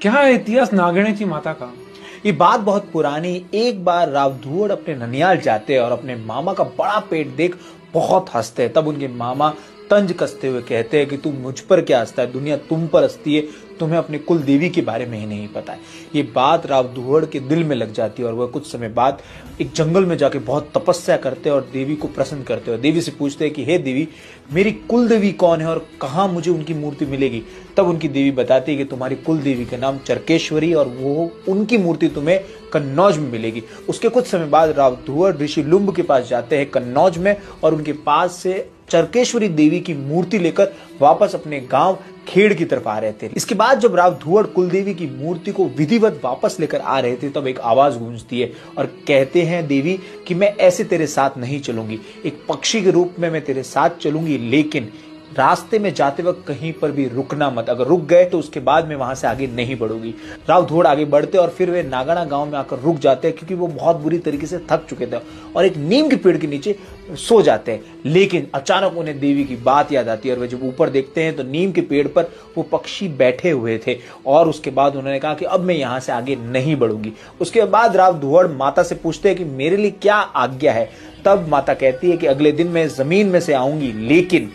क्या है इतिहास नागणेची माता का? ये बात बहुत पुरानी। एक बार राव धुवड़ अपने ननियाल जाते हैं और अपने मामा का बड़ा पेट देख बहुत हंसते हैं। तब उनके मामा तंज कसते हुए कहते हैं कि तू मुझ पर क्या हंसता है, दुनिया तुम पर हंसती है, तुम्हें अपने कुल देवी के बारे में ही नहीं पता है। ये बात राव धुवड़ के दिल में लग जाती है और वह कुछ समय बाद एक जंगल में जाके बहुत तपस्या करते हैं और देवी को प्रसन्न करते हैं। देवी से पूछते हैं कि हे देवी, मेरी कुल देवी कौन है और कहाँ मुझे उनकी मूर्ति मिलेगी? तब उनकी देवी बताती है कि तुम्हारी कुल देवी का नाम चरकेश्वरी और वो उनकी मूर्ति तुम्हें कन्नौज में मिलेगी। उसके कुछ समय बाद राव धुवड़ ऋषि लुम्ब के पास जाते हैं कन्नौज में और उनके पास से चरकेश्वरी देवी की मूर्ति लेकर वापस अपने गांव खेड़ की तरफ आ रहे थे। इसके बाद जब राव धुवड़ कुलदेवी की मूर्ति को विधिवत वापस लेकर आ रहे थे तब एक आवाज गूंजती है और कहते हैं देवी कि मैं ऐसे तेरे साथ नहीं चलूंगी, एक पक्षी के रूप में मैं तेरे साथ चलूंगी, लेकिन रास्ते में जाते वक्त कहीं पर भी रुकना मत। अगर रुक गए तो उसके बाद मैं वहां से आगे नहीं बढ़ूंगी। राव धुवड़ आगे बढ़ते और फिर वे नागणा गांव में आकर रुक जाते हैं क्योंकि वो बहुत बुरी तरीके से थक चुके थे और एक नीम के पेड़ के नीचे सो जाते हैं। लेकिन अचानक उन्हें देवी की बात याद आती है और वे जब ऊपर देखते हैं तो नीम के पेड़ पर वो पक्षी बैठे हुए थे और उसके बाद उन्होंने कहा कि अब मैं यहां से आगे नहीं बढ़ूंगी। उसके बाद राव धुवड़ माता से पूछते हैं कि मेरे लिए क्या आज्ञा है? तब माता कहती है कि अगले दिन मैं जमीन में से आऊंगी, लेकिन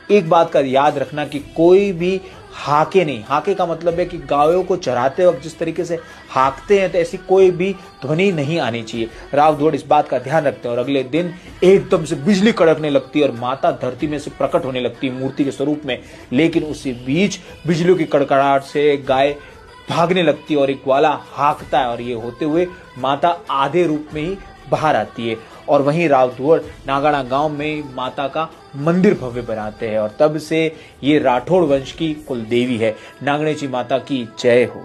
एक बात का याद रखना कि कोई भी हाके नहीं। हाके का मतलब है कि गायों को चराते वक्त जिस तरीके से हाकते हैं तो ऐसी कोई भी ध्वनि नहीं आनी चाहिए। राव धुवड़ इस बात का ध्यान रखते हैं और अगले दिन एकदम से बिजली कड़कने लगती है और माता धरती में से प्रकट होने लगती है मूर्ति के स्वरूप में। लेकिन उसी बीच बिजलियों की कड़कड़ाहट से गाय भागने लगती है और एक ग्वाला हाकता है और ये होते हुए माता आधे रूप में ही बाहर आती है। और वहीं राव धुवड़ नागणा गांव में माता का मंदिर भव्य बनाते हैं और तब से ये राठौड़ वंश की कुल देवी है। नागणेची माता की जय हो।